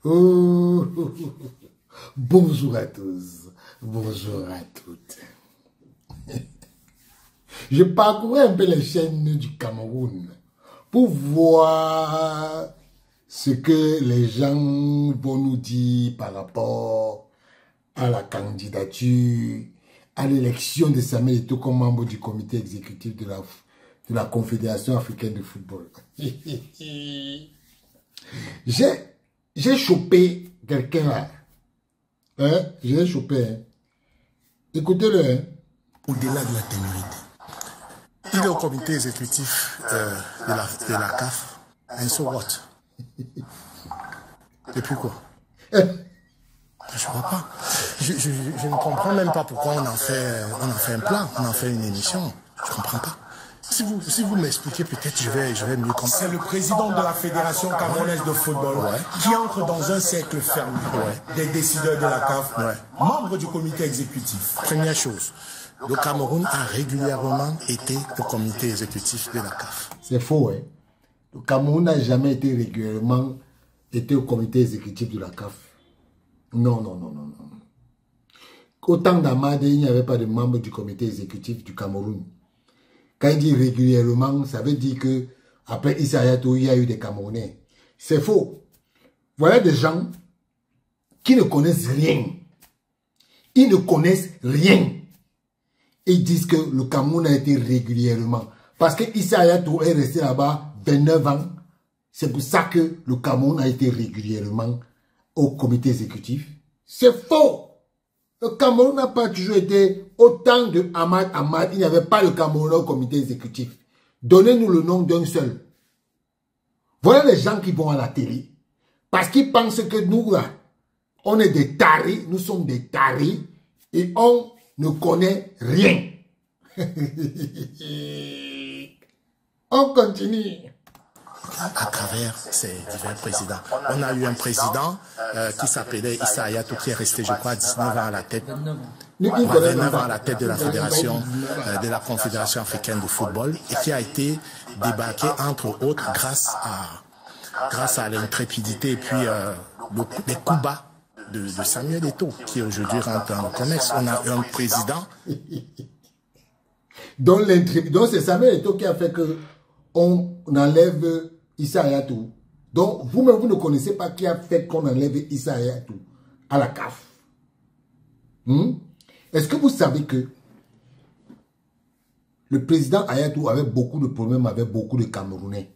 Oh, bonjour à tous, bonjour à toutes. Je parcourais un peu les chaînes du Cameroun pour voir ce que les gens vont nous dire par rapport à la candidature, à l'élection de Samuel Eto'o comme membre du comité exécutif de la Confédération africaine de football. J'ai chopé quelqu'un là. Hein? J'ai chopé. Hein? Écoutez-le. Hein? Au-delà de la ténérité. Il est au comité exécutif de la CAF. And so what? Depuis quoi? Je ne vois pas. Je ne comprends même pas pourquoi on en fait un plan, on en fait une émission. Je ne comprends pas. Si vous m'expliquez, peut-être je vais mieux comprendre. C'est le président de la Fédération camerounaise de football qui entre dans un cercle fermé des décideurs de la CAF, membre du comité exécutif. Première chose, le Cameroun a régulièrement été au comité exécutif de la CAF. C'est faux, hein? Le Cameroun n'a jamais été régulièrement au comité exécutif de la CAF. Non, non, non, non, non. Au temps d'Amade, il n'y avait pas de membre du comité exécutif du Cameroun. Quand il dit régulièrement, ça veut dire que après Issa Hayatou, il y a eu des Camerounais. C'est faux. Voilà des gens qui ne connaissent rien. Ils ne connaissent rien. Ils disent que le Cameroun a été régulièrement. Parce que Issa Hayatou est resté là-bas 29 ans. C'est pour ça que le Cameroun a été régulièrement au comité exécutif. C'est faux. Le Cameroun n'a pas toujours été autant de Ahmad. Il n'y avait pas le Cameroun au comité exécutif. Donnez-nous le nom d'un seul. Voilà les gens qui vont à la télé. Parce qu'ils pensent que nous, là, on est des taris. Nous sommes des taris. Et on ne connaît rien. On continue. À travers ces divers présidents. On a eu un président qui s'appelait Issa Hayatou, qui est resté, je crois, 19 ans à la tête. 29 ans à la tête de la fédération, de la Confédération africaine de football, et qui a été débarqué, entre autres, grâce à l'intrépidité et puis les coups bas de Samuel Eto'o, qui aujourd'hui rentre dans le commerce. On a un président. Donc c'est Samuel Eto'o qui a fait que on enlève Issa Hayatou. Donc, vous-même, vous ne connaissez pas qui a fait qu'on enlève Issa Hayatou à la CAF. Est-ce que vous savez que le président Hayatou avait beaucoup de problèmes avec beaucoup de Camerounais,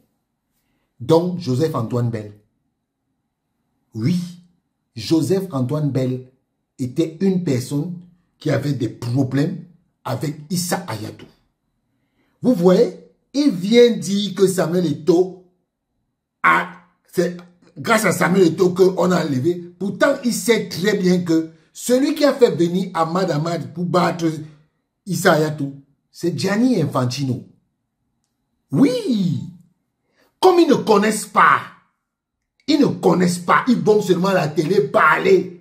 dont Joseph-Antoine Bell? Oui, Joseph-Antoine Bell était une personne qui avait des problèmes avec Issa Hayatou. Vous voyez? Il vient dire que Samuel Eto'o c'est grâce à Samuel Eto'o qu'on a enlevé. Pourtant, il sait très bien que celui qui a fait venir Ahmad pour battre Issa Hayatou, c'est Gianni Infantino. Oui! Comme ils ne connaissent pas, ils vont seulement à la télé parler,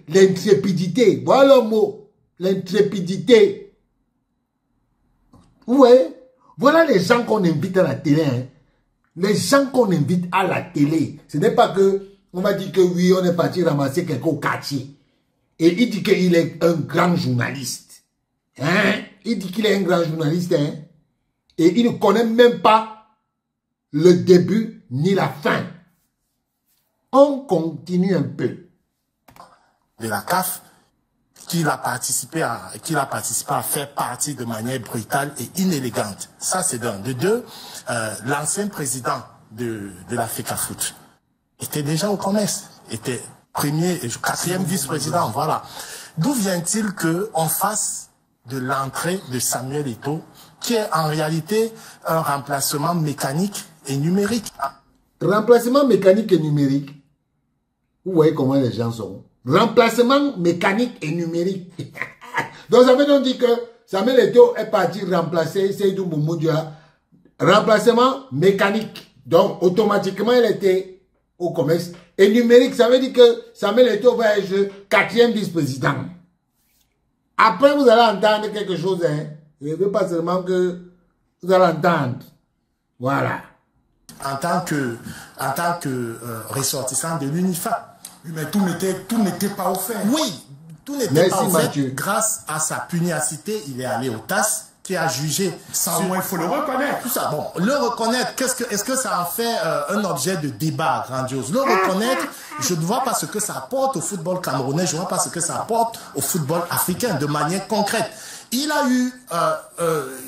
l'intrépidité. Voilà le mot, l'intrépidité. Ouais. Voilà les gens qu'on invite à la télé. Hein. Les gens qu'on invite à la télé. Ce n'est pas que on va dire que oui, on est parti ramasser quelqu'un au quartier. Et il dit qu'il est un grand journaliste. Hein? Il dit qu'il est un grand journaliste. Hein? Et il ne connaît même pas le début ni la fin. On continue un peu. De la CAF, qu'il a participé à faire partie de manière brutale et inélégante. Ça, c'est d'un. De deux, l'ancien président de la FECAFOOT était déjà au commerce, était premier et quatrième vice-président, voilà. D'où vient-il qu'on fasse de l'entrée de Samuel Eto'o, qui est en réalité un remplacement mécanique et numérique? Remplacement mécanique et numérique. Vous voyez comment les gens sont. Remplacement mécanique et numérique. Donc ça veut donc dire que Samuel Eto'o est parti remplacer Seydou Boumoudia. Remplacement mécanique. Donc automatiquement il était au commerce. Et numérique, ça veut dire que Samuel Eto'o va être quatrième vice-président. Après vous allez entendre quelque chose. Hein. Je ne veux pas seulement que vous allez entendre. Voilà. en tant que ressortissant de l'UNIFA. Mais tout n'était pas offert. Oui, tout n'était pas offert. Mathieu. Grâce à sa pugnacité, il est allé au TAS qui a jugé. Ça, au moins, il faut le reconnaître. Tout ça. Bon, le reconnaître, est-ce que ça en fait un objet de débat grandiose? Le reconnaître, je ne vois pas ce que ça apporte au football camerounais, je ne vois pas ce que ça apporte au football africain de manière concrète. Il a eu,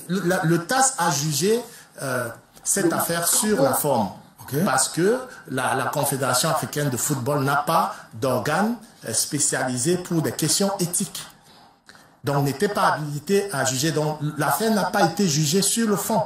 le TAS a jugé cette affaire sur la forme. Okay. Parce que la Confédération africaine de football n'a pas d'organe spécialisé pour des questions éthiques. Donc, n'était pas habilité à juger. Donc, l'affaire n'a pas été jugée sur le fond.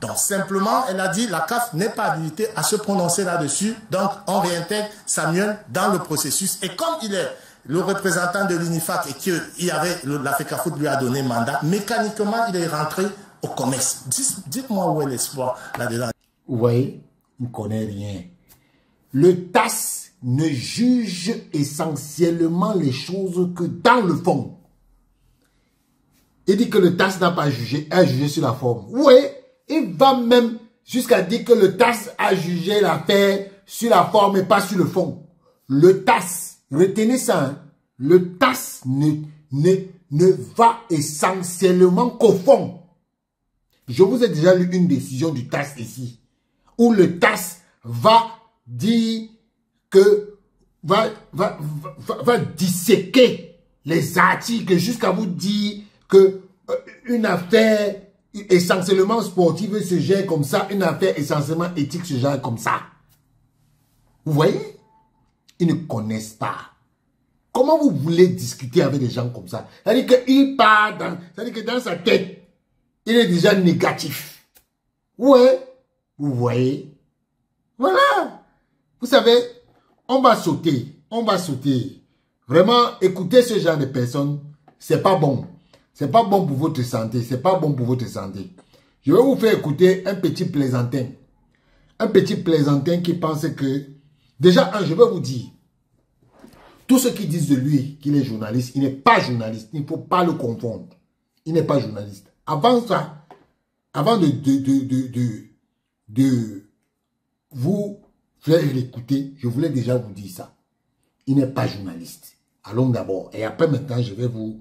Donc, simplement, elle a dit, la CAF n'est pas habilitée à se prononcer là-dessus. Donc, on réintègre Samuel dans le processus. Et comme il est le représentant de l'UNIFAC et qu'il avait, la FECAFOOT lui a donné mandat, mécaniquement, il est rentré au COMEX. Dites-moi où est l'espoir là-dedans. Vous voyez, il ne connaît rien. Le TAS ne juge essentiellement les choses que dans le fond. Il dit que le TAS n'a pas jugé, a jugé sur la forme. Oui, il va même jusqu'à dire que le TAS a jugé l'affaire sur la forme et pas sur le fond. Le TAS, retenez ça, hein, le TAS ne va essentiellement qu'au fond. Je vous ai déjà lu une décision du TAS ici, où le TAS va dire que, va disséquer les articles jusqu'à vous dire que une affaire essentiellement sportive se gère comme ça, une affaire essentiellement éthique se gère comme ça. Vous voyez? Ils ne connaissent pas. Comment vous voulez discuter avec des gens comme ça? C'est-à-dire qu'il part dans, c'est-à-dire que dans sa tête, il est déjà négatif. Ouais, vous voyez? Voilà. Vous savez, on va sauter. On va sauter. Vraiment, écouter ce genre de personnes, c'est pas bon. C'est pas bon pour votre santé. C'est pas bon pour votre santé. Je vais vous faire écouter un petit plaisantin. Un petit plaisantin qui pense que... Déjà, je vais vous dire. Tous ceux qui disent de lui qu'il est journaliste, il n'est pas journaliste. Il ne faut pas le confondre. Il n'est pas journaliste. Avant ça, avant de vous faire l'écouter, je voulais déjà vous dire ça. Il n'est pas journaliste. Allons d'abord. Et après, maintenant, je vais vous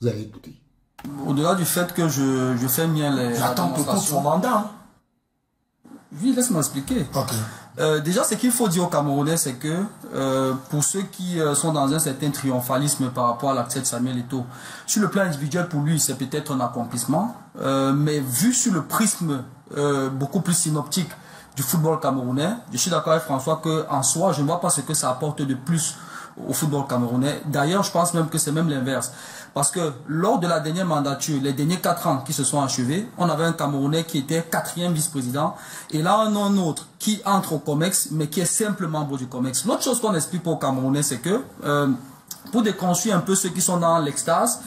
allez écouter. Au-delà du fait que je fais bien les... J'attends peut-être son mandat. Hein. Oui, laisse-moi expliquer. Okay. Déjà, ce qu'il faut dire aux Camerounais, c'est que pour ceux qui sont dans un certain triomphalisme par rapport à l'accès de Samuel Eto'o, sur le plan individuel, pour lui, c'est peut-être un accomplissement, mais vu sur le prisme beaucoup plus synoptique du football camerounais, je suis d'accord avec François qu'en soi, je ne vois pas ce que ça apporte de plus au football camerounais. D'ailleurs, je pense même que c'est même l'inverse. Parce que lors de la dernière mandature, les derniers 4 ans qui se sont achevés, on avait un Camerounais qui était 4e vice-président. Et là, on a un autre qui entre au COMEX, mais qui est simplement membre du COMEX. L'autre chose qu'on explique aux Camerounais, c'est que pour déconstruire un peu ceux qui sont dans l'extase,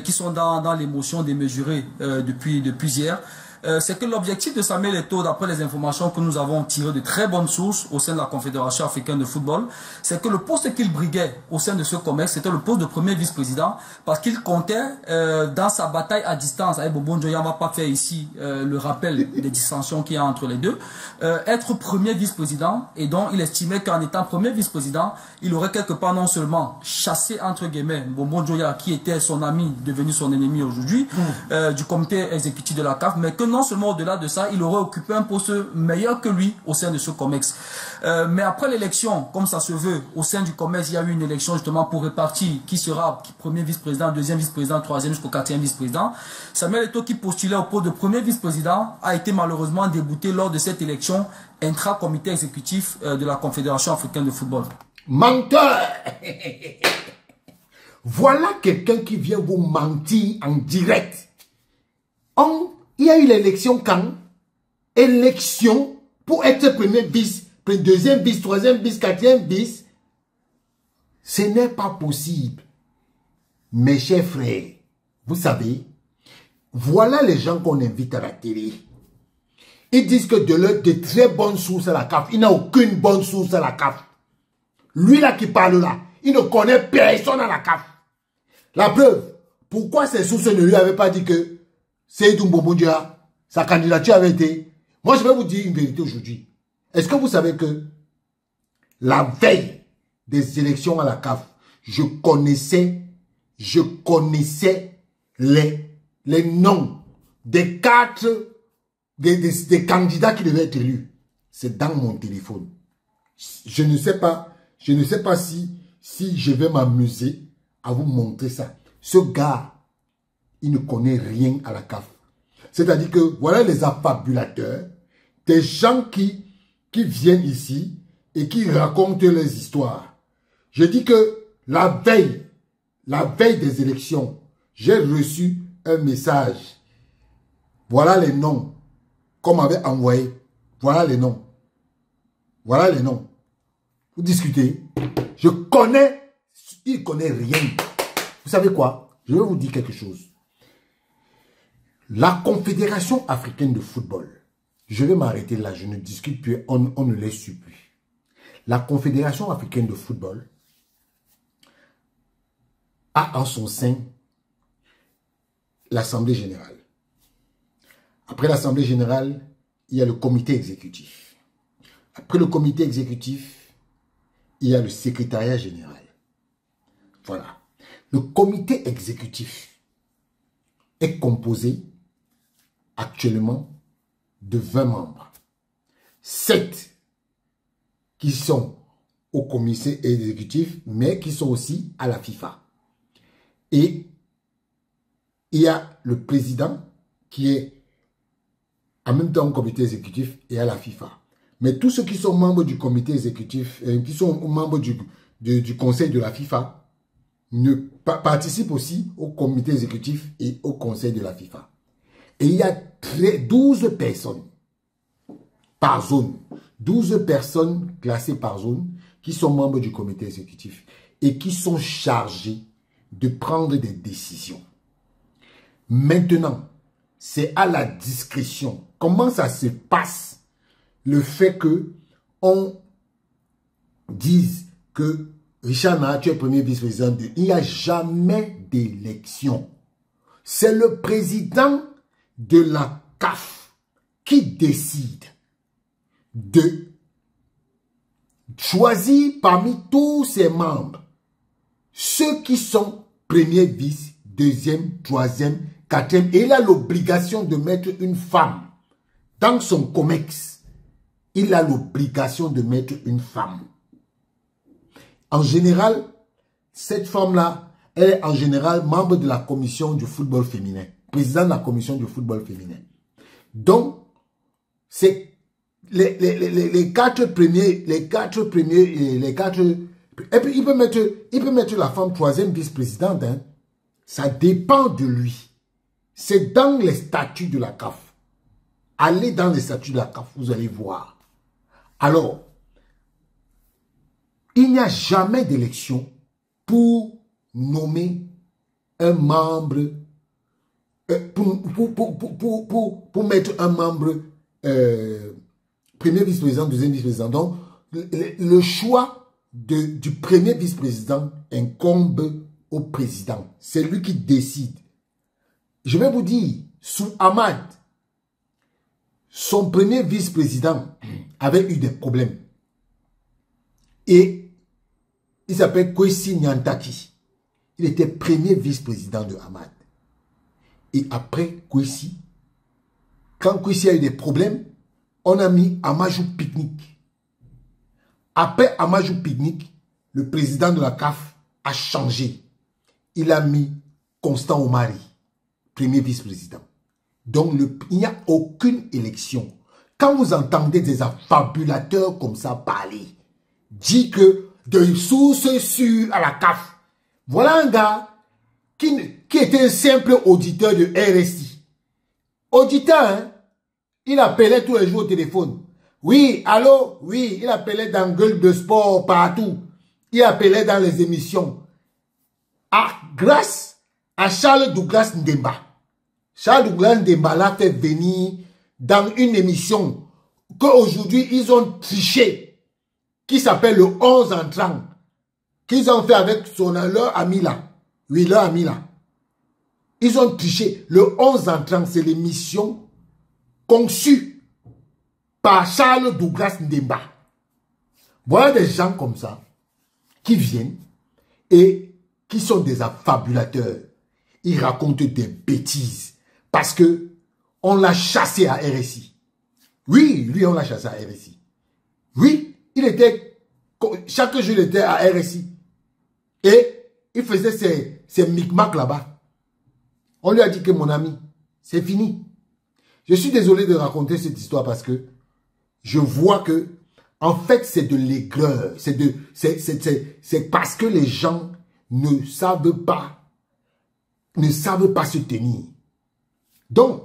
qui sont dans l'émotion démesurée depuis hier, c'est que l'objectif de Samuel Eto'o, d'après les informations que nous avons tirées de très bonnes sources au sein de la Confédération africaine de football, c'est que le poste qu'il briguait au sein de ce COMEX, c'était le poste de premier vice-président, parce qu'il comptait dans sa bataille à distance avec Bobo Njoya, on ne va pas faire ici le rappel des dissensions qu'il y a entre les deux, être premier vice-président, et donc il estimait qu'en étant premier vice-président, il aurait quelque part non seulement chassé entre guillemets Bobo Njoya, qui était son ami, devenu son ennemi aujourd'hui, du comité exécutif de la CAF, mais que non seulement au-delà de ça, il aurait occupé un poste meilleur que lui au sein de ce COMEX. Mais après l'élection, comme ça se veut, au sein du COMEX, il y a eu une élection justement pour répartir qui sera premier vice-président, deuxième vice-président, troisième jusqu'au 4e vice-président. Samuel Eto'o, qui postulait au poste de premier vice-président, a été malheureusement débouté lors de cette élection intra-comité exécutif de la Confédération africaine de football. Menteur! Voilà quelqu'un qui vient vous mentir en direct. Il y a eu l'élection quand? Élection pour être premier vice, deuxième vice, troisième vice, 4e vice. Ce n'est pas possible. Mes chers frères, vous savez, voilà les gens qu'on invite à la télé. Ils disent que de très bonnes sources à la CAF. Il n'a aucune bonne source à la CAF. Lui là qui parle là, il ne connaît personne à la CAF. La preuve, pourquoi ces sources ne lui avaient pas dit que Seydou Bobo Njoya, sa candidature avait été Moi, je vais vous dire une vérité aujourd'hui. Est-ce que vous savez que la veille des élections à la CAF, je connaissais les noms des des candidats qui devaient être élus. C'est dans mon téléphone. Je ne sais pas si je vais m'amuser à vous montrer ça. Ce gars, il ne connaît rien à la CAF. C'est-à-dire que voilà les affabulateurs, des gens qui viennent ici et qui racontent leurs histoires. Je dis que la veille des élections, j'ai reçu un message. Voilà les noms qu'on m'avait envoyés. Voilà les noms. Voilà les noms. Vous discutez. Je connais, il ne connaît rien. Vous savez quoi? Je vais vous dire quelque chose. La Confédération africaine de football, je vais m'arrêter là, je ne discute plus, on ne les suit plus. La Confédération africaine de football a en son sein l'Assemblée générale. Après l'Assemblée générale, il y a le comité exécutif. Après le comité exécutif, il y a le secrétariat général. Voilà. Le comité exécutif est composé actuellement de 20 membres. 7 qui sont au comité exécutif, mais qui sont aussi à la FIFA. Et il y a le président qui est en même temps au comité exécutif et à la FIFA. Mais tous ceux qui sont membres du comité exécutif, qui sont membres du conseil de la FIFA, participent aussi au comité exécutif et au conseil de la FIFA. Et il y a 12 personnes par zone. 12 personnes classées par zone qui sont membres du comité exécutif et qui sont chargés de prendre des décisions. Maintenant, c'est à la discrétion. Comment ça se passe? Le fait que on dise que Richard Nara, tu es premier vice-président, il n'y a jamais d'élection. C'est le président de la CAF qui décide de choisir parmi tous ses membres ceux qui sont premier vice, deuxième, troisième, quatrième. Et il a l'obligation de mettre une femme dans son COMEX. Il a l'obligation de mettre une femme. En général, cette femme-là, elle est en général membre de la commission du football féminin. Président de la commission du football féminin. Donc, c'est les quatre premiers. Et puis, il peut mettre la femme troisième vice-présidente. Hein. Ça dépend de lui. C'est dans les statuts de la CAF. Allez dans les statuts de la CAF, vous allez voir. Alors, il n'y a jamais d'élection pour nommer un membre, pour mettre un membre premier vice-président, deuxième vice-président. Donc, le choix du premier vice-président incombe au président. C'est lui qui décide. Je vais vous dire, sous Ahmad, son premier vice-président avait eu des problèmes. Et il s'appelle Kwesi Nyantakyi. Il était premier vice-président de Ahmad. Et après Kwesi, quand Kwesi a eu des problèmes, on a mis Amajou Picnic. Après Amajou Picnic, le président de la CAF a changé. Il a mis Constant Omari, premier vice-président. Donc, il n'y a aucune élection. Quand vous entendez des affabulateurs comme ça parler, dit que de sources sûres à la CAF, voilà un gars qui était un simple auditeur de RSI. Auditeur, hein? Il appelait tous les jours au téléphone. Oui, allô? Oui, il appelait dans Gueule de Sport, partout. Il appelait dans les émissions. Grâce à Charles Douglas Ndemba. Charles Douglas Ndemba l'a fait venir dans une émission qu'aujourd'hui ils ont triché, qui s'appelle le 11 entrant, qu'ils ont fait avec leur ami là. Oui, leur ami là. Ils ont triché. Le 11 entrant, c'est l'émission conçue par Charles Douglas Ndemba. Voilà des gens comme ça qui viennent et qui sont des affabulateurs. Ils racontent des bêtises parce que on l'a chassé à RSI. Oui, lui, on l'a chassé à RSI. Oui, il était, chaque jour, il était à RSI. Et il faisait ses micmacs là-bas. On lui a dit que mon ami, c'est fini. Je suis désolé de raconter cette histoire parce que je vois que, en fait, c'est de l'aigreur. C'est parce que les gens ne savent pas se tenir. Donc,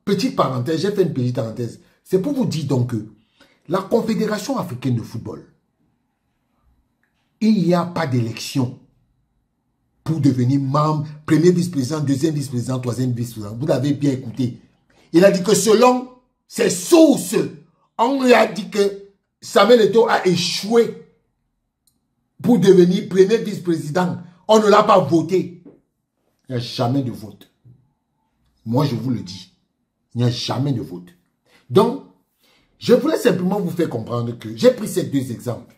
petite parenthèse, j'ai fait une petite parenthèse. C'est pour vous dire donc que la Confédération africaine de football, il n'y a pas d'élection pour devenir membre, premier vice-président, deuxième vice-président, troisième vice-président. Vous l'avez bien écouté. Il a dit que selon ses sources, on lui a dit que Samuel Eto'o a échoué pour devenir premier vice-président. On ne l'a pas voté. Il n'y a jamais de vote. Moi, je vous le dis. Il n'y a jamais de vote. Donc, je voulais simplement vous faire comprendre que j'ai pris ces deux exemples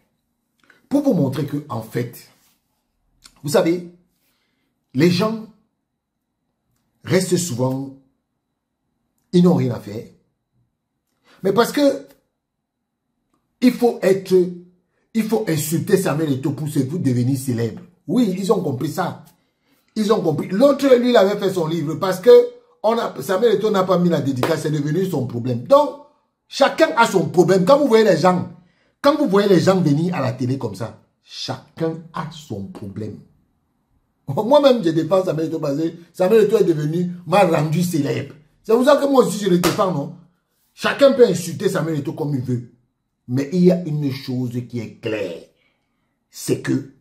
pour vous montrer que, en fait, vous savez, les gens restent souvent, ils n'ont rien à faire. Mais parce que il faut insulter Samuel Eto'o pour devenir célèbre. Oui, ils ont compris ça. Ils ont compris. L'autre, lui, il avait fait son livre parce que Samuel Eto'o n'a pas mis la dédicace, c'est devenu son problème. Donc, chacun a son problème. Quand vous voyez les gens venir à la télé comme ça, chacun a son problème. Moi-même, je défends Samuel Eto'o parce que Samuel Eto'o m'a rendu célèbre. C'est pour ça que moi aussi, je le défends, non? Chacun peut insulter Samuel Eto'o comme il veut. Mais il y a une chose qui est claire. C'est que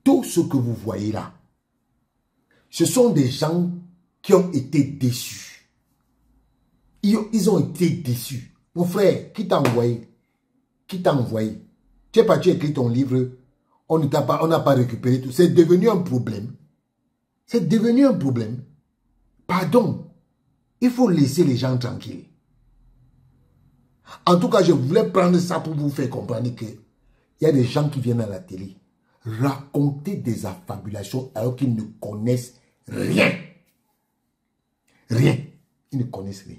tout ce que vous voyez là, ce sont des gens qui ont été déçus. Ils ont été déçus. Mon frère, qui t'a envoyé? Qui t'a envoyé? Tu n'es pas écrit ton livre, on n'a pas récupéré tout. C'est devenu un problème. C'est devenu un problème. Pardon. Il faut laisser les gens tranquilles. En tout cas, je voulais prendre ça pour vous faire comprendre qu'il y a des gens qui viennent à la télé raconter des affabulations alors qu'ils ne connaissent rien. Rien. Ils ne connaissent rien.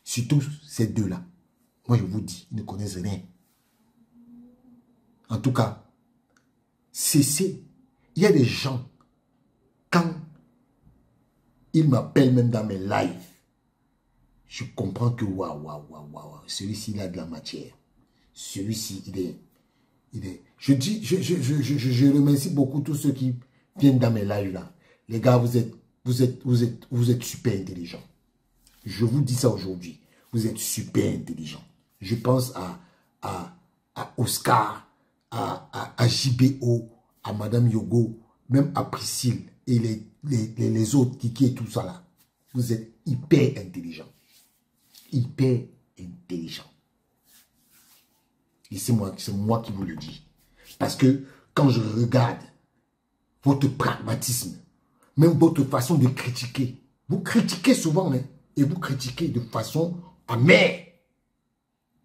Surtout ces deux-là. Moi, je vous dis, ils ne connaissent rien. En tout cas, cessez. Il y a des gens, quand ils m'appellent même dans mes lives, je comprends que waouh, celui-ci il a de la matière. Celui-ci, il est. Je remercie beaucoup tous ceux qui viennent dans mes lives là. Les gars, vous êtes super intelligents. Je vous dis ça aujourd'hui. Vous êtes super intelligents. Je pense à Oscar, à JBO, à Madame Yogo, même à Priscille et les autres qui et tout ça là. Vous êtes hyper intelligents. Hyper intelligent. Et c'est moi qui vous le dis. Parce que quand je regarde votre pragmatisme, même votre façon de critiquer, vous critiquez souvent, hein, et vous critiquez de façon amère.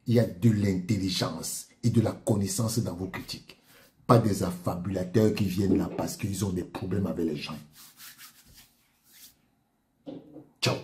Il y a de l'intelligence et de la connaissance dans vos critiques. Pas des affabulateurs qui viennent là parce qu'ils ont des problèmes avec les gens. Ciao.